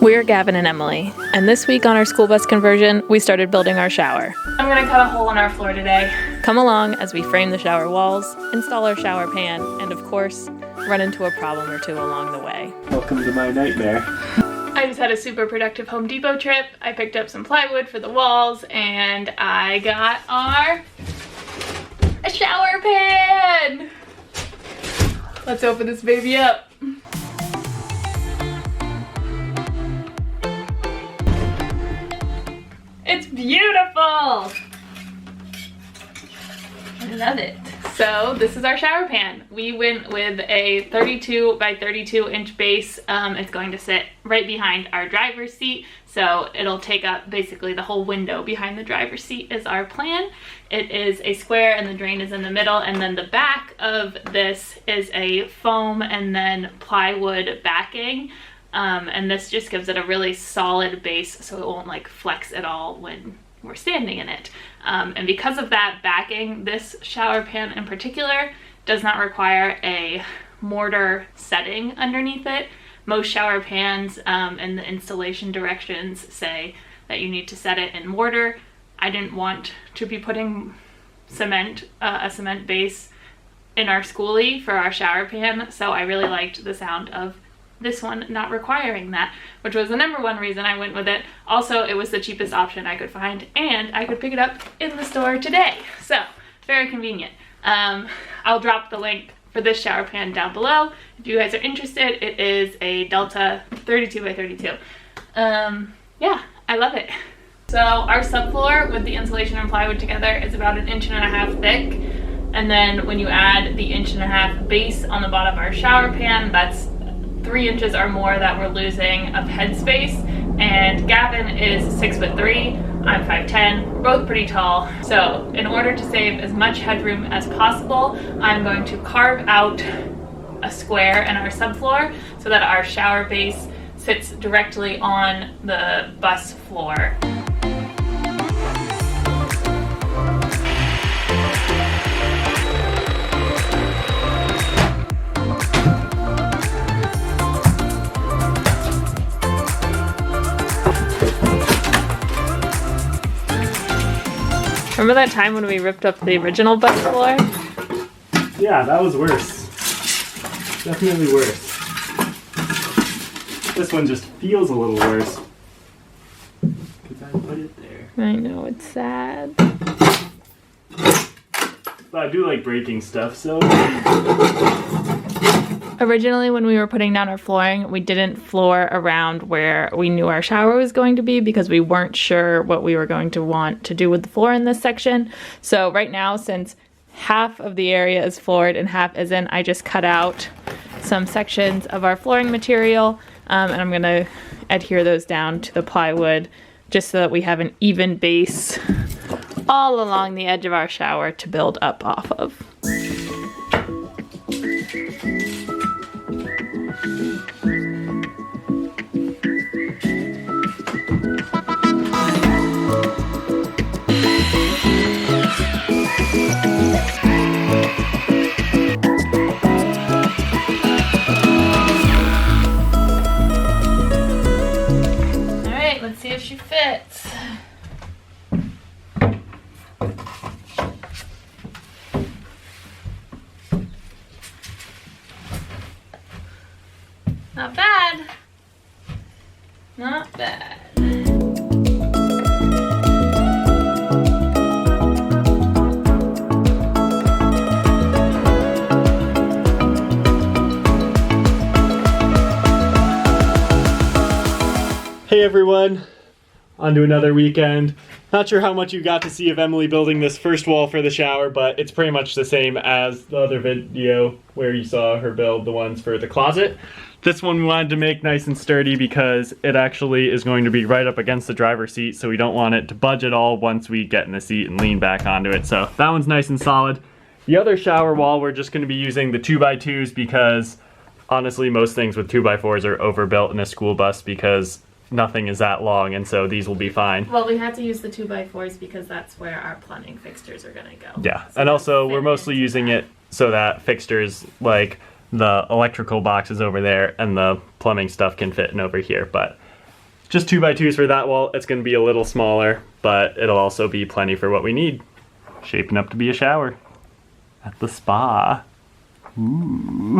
We're Gavin and Emily, and this week on our school bus conversion, we started building our shower. I'm gonna cut a hole in our floor today. Come along as we frame the shower walls, install our shower pan, and of course, run into a problem or two along the way. Welcome to my nightmare. I just had a super productive Home Depot trip. I picked up some plywood for the walls, and I got a shower pan! Let's open this baby up. It's beautiful! I love it. So this is our shower pan. We went with a 32 by 32 inch base. It's going to sit right behind our driver's seat. So it'll take up basically the whole window behind the driver's seat is our plan. It is a square and the drain is in the middle. And then the back of this is a foam and then plywood backing. And this just gives it a really solid base so it won't like flex at all when we're standing in it. And because of that backing, this shower pan in particular does not require a mortar setting underneath it. Most shower pans and the installation directions say that you need to set it in mortar. I didn't want to be putting cement, a cement base in our Skoolie for our shower pan, so I really liked the sound of this one not requiring that, which was the #1 reason I went with it. Also, it was the cheapest option I could find, and I could pick it up in the store today. So, very convenient. I'll drop the link for this shower pan down below. If you guys are interested, it is a Delta 32 by 32. Yeah, I love it. So, our subfloor with the insulation and plywood together is about 1.5 inches thick. And then when you add the 1.5 inch base on the bottom of our shower pan, that's 3 inches or more that we're losing of headspace. And Gavin is 6'3", I'm 5'10", we're both pretty tall. So in order to save as much headroom as possible, I'm going to carve out a square in our subfloor so that our shower base sits directly on the bus floor. Remember that time when we ripped up the original bus floor? Yeah, that was worse. Definitely worse. This one just feels a little worse. Because I put it there. I know, it's sad. But I do like breaking stuff, so... Originally, when we were putting down our flooring, we didn't floor around where we knew our shower was going to be because we weren't sure what we were going to want to do with the floor in this section. So right now, since half of the area is floored and half isn't, I just cut out some sections of our flooring material, and I'm gonna adhere those down to the plywood just so that we have an even base all along the edge of our shower to build up off of. Let's see if she fits. Not bad. Not bad. Hey everyone! On to another weekend. Not sure how much you got to see of Emily building this first wall for the shower, but it's pretty much the same as the other video where you saw her build the ones for the closet. This one we wanted to make nice and sturdy because it actually is going to be right up against the driver's seat, so we don't want it to budge at all once we get in the seat and lean back onto it. So that one's nice and solid. The other shower wall, we're just going to be using the 2x2s because honestly most things with 2x4s are overbuilt in a school bus because nothing is that long, and so these will be fine. Well, we had to use the 2x4s because that's where our plumbing fixtures are gonna go. Yeah, so and also we're mostly using it so that fixtures like the electrical box is over there and the plumbing stuff can fit in over here. But just 2x2s for that wall. It's going to be a little smaller, but it'll also be plenty for what we need. Shaping up to be a shower at the spa. Ooh.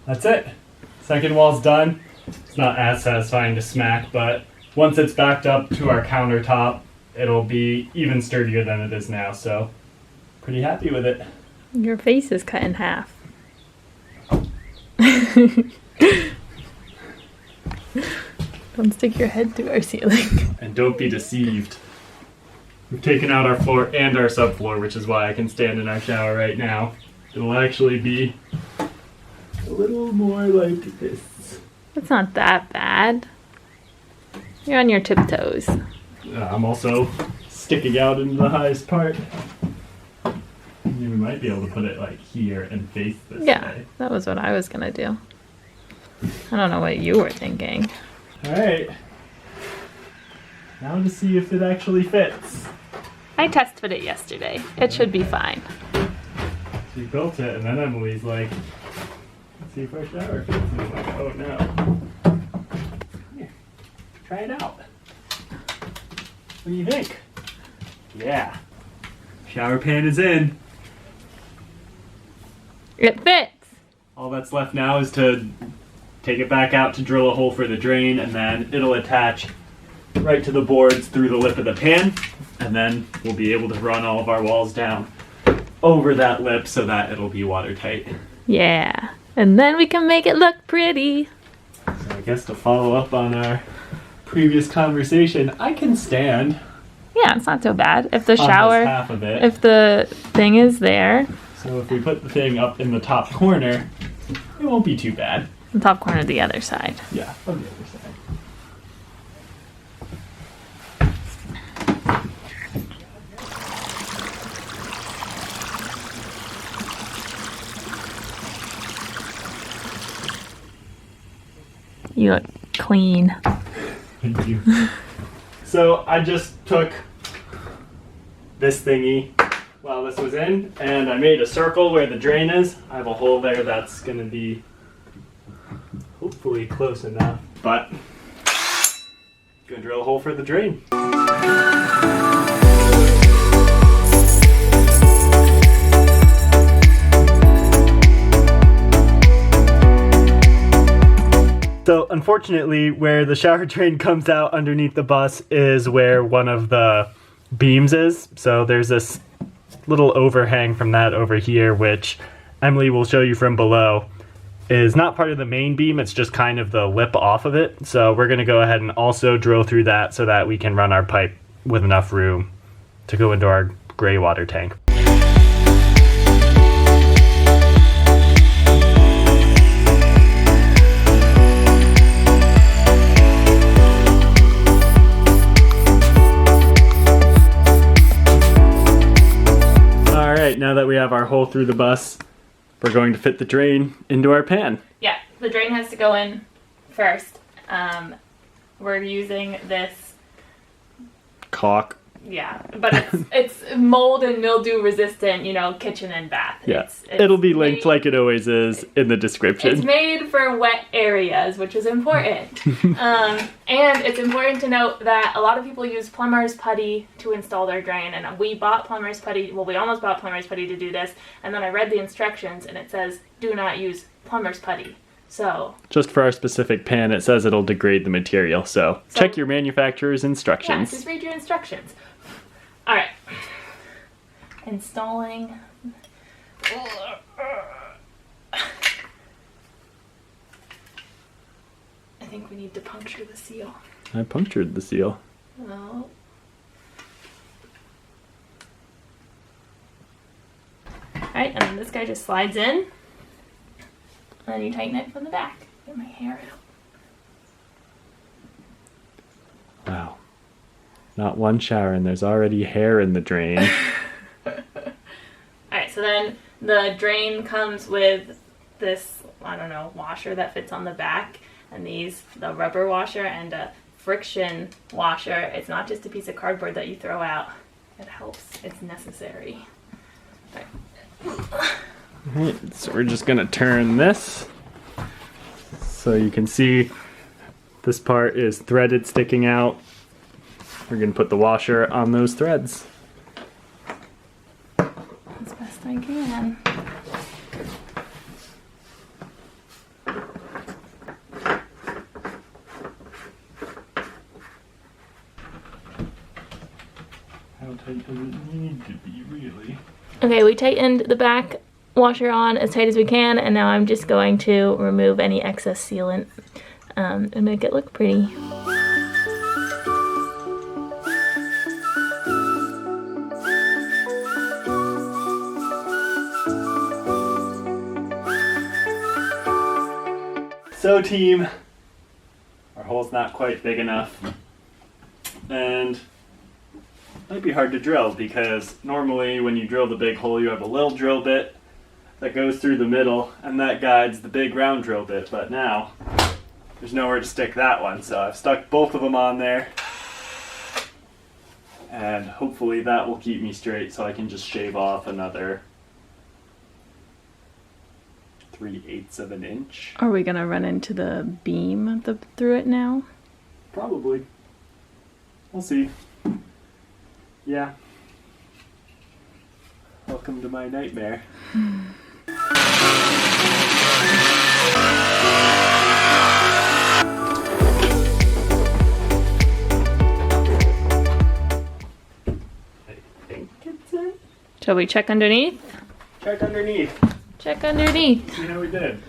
That's it. Second wall's done. It's not as satisfying to smack, but once it's backed up to our countertop, it'll be even sturdier than it is now, so pretty happy with it. Your face is cut in half. Don't stick your head through our ceiling. And don't be deceived. We've taken out our floor and our subfloor, which is why I can stand in our shower right now. It'll actually be a little more like this. It's not that bad. You're on your tiptoes. I'm also sticking out into the highest part. We might be able to put it like here and face this way. That was what I was gonna do. I don't know what you were thinking. Alright. Now to see if it actually fits. I test fit it yesterday. It should be fine. She built it and then Emily's like, let's see if our shower fits. And I'm like, oh no. Here, try it out. What do you think? Yeah. Shower pan is in. It fits! All that's left now is to take it back out to drill a hole for the drain, and then it'll attach right to the boards through the lip of the pan, and then we'll be able to run all of our walls down over that lip so that it'll be watertight. Yeah. And then we can make it look pretty. So I guess to follow up on our previous conversation, I can stand. Yeah, it's not so bad. If the on shower, this half of it. if the thing is there, So if we put the thing up in the top corner, it won't be too bad. the top corner of the other side. Yeah, on the other side. You look clean. Thank you. So I just took this thingy while this was in, and I made a circle where the drain is. I have a hole there that's gonna be hopefully close enough, but gonna drill a hole for the drain. So unfortunately, where the shower drain comes out underneath the bus is where one of the beams is. So there's this little overhang from that over here, which Emily will show you from below, is not part of the main beam. It's just kind of the lip off of it. So we're gonna go ahead and also drill through that so that we can run our pipe with enough room to go into our gray water tank. Now that we have our hole through the bus, we're going to fit the drain into our pan. Yeah, the drain has to go in first. We're using this, caulk. yeah, but it's mold and mildew resistant, you know, kitchen and bath. Yeah, It's it'll be linked made, like it always is in the description. It's made for wet areas, which is important. And it's important to note that a lot of people use plumber's putty to install their drain, and we bought plumber's putty, well, we almost bought plumber's putty to do this, and then I read the instructions and it says, do not use plumber's putty. So just for our specific pan, it says it'll degrade the material, so check your manufacturer's yeah, instructions. just read your instructions. All right, installing. I think we need to puncture the seal. I punctured the seal. No. Alright, and then this guy just slides in. And then you tighten it from the back. Get my hair out. Wow. Not one shower and there's already hair in the drain. Alright, so then the drain comes with this, I don't know, washer that fits on the back. And these, the rubber washer and a friction washer. It's not just a piece of cardboard that you throw out. it helps. It's necessary. Alright, so we're just gonna turn this so you can see this part is threaded sticking out. We're gonna put the washer on those threads. As best I can. How tight does it need to be, really? Okay, we tightened the back washer on as tight as we can, and now I'm just going to remove any excess sealant and make it look pretty. So team, our hole's not quite big enough, and it might be hard to drill because normally when you drill the big hole you have a little drill bit that goes through the middle and that guides the big round drill bit, but now there's nowhere to stick that one, so I've stuck both of them on there, and hopefully that will keep me straight so I can just shave off another 3/8 of an inch. Are we gonna run into the beam through it now? Probably. We'll see. Yeah. Welcome to my nightmare. I think it's in. Shall we check underneath? Check underneath. Check underneath. See how we did.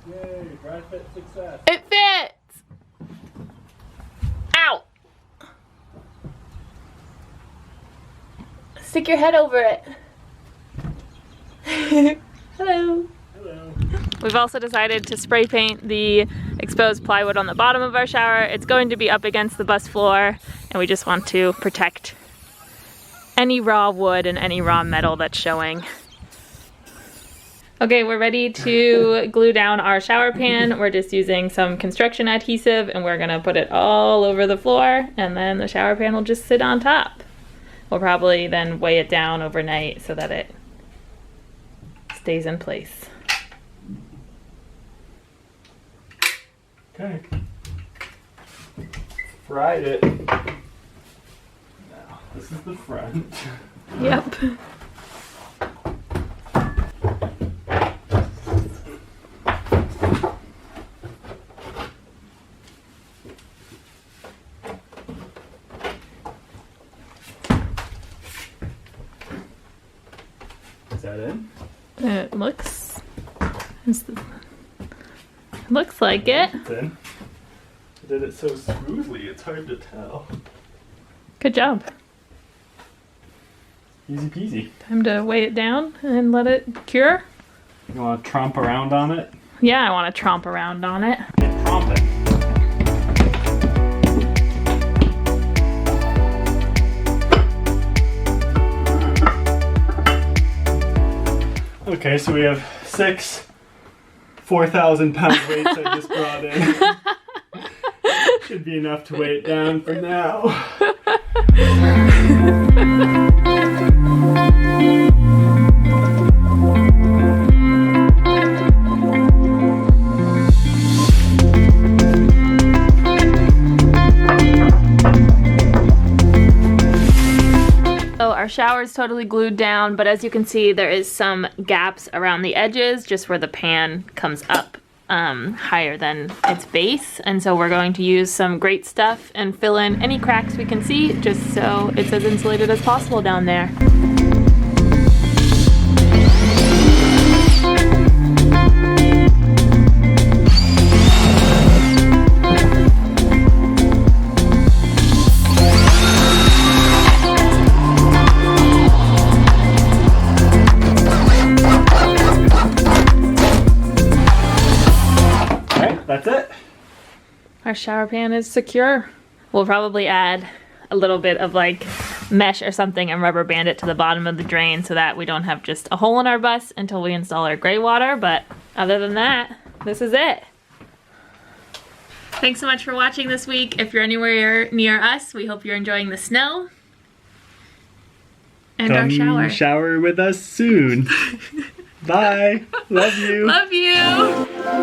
Yay, dry fit success. It fits! Ow! Stick your head over it. Hello. Hello. We've also decided to spray paint the exposed plywood on the bottom of our shower. It's going to be up against the bus floor, and we just want to protect any raw wood and any raw metal that's showing. Okay, we're ready to glue down our shower pan. We're just using some construction adhesive and we're gonna put it all over the floor, and then the shower pan will just sit on top. We'll probably then weigh it down overnight so that it stays in place. Okay. Fried it. Now, this is the front. Yep. Is that in? It looks like it. It's in. I did it so smoothly, it's hard to tell. Good job. Easy peasy. Time to weigh it down and let it cure. You want to tromp around on it? Yeah, I want to tromp around on it. Tromp it. Okay, so we have 6 4,000-pound weights I just brought in. Should be enough to weigh it down for now. Our shower is totally glued down, but as you can see, there is some gaps around the edges, just where the pan comes up higher than its base. And so we're going to use some great stuff and fill in any cracks we can see, just so it's as insulated as possible down there. That's it. Our shower pan is secure. We'll probably add a little bit of like mesh or something and rubber band it to the bottom of the drain so that we don't have just a hole in our bus until we install our gray water. But other than that, this is it. Thanks so much for watching this week. If you're anywhere near us, we hope you're enjoying the snow. And our shower. Shower with us soon. Bye. Love you. Love you.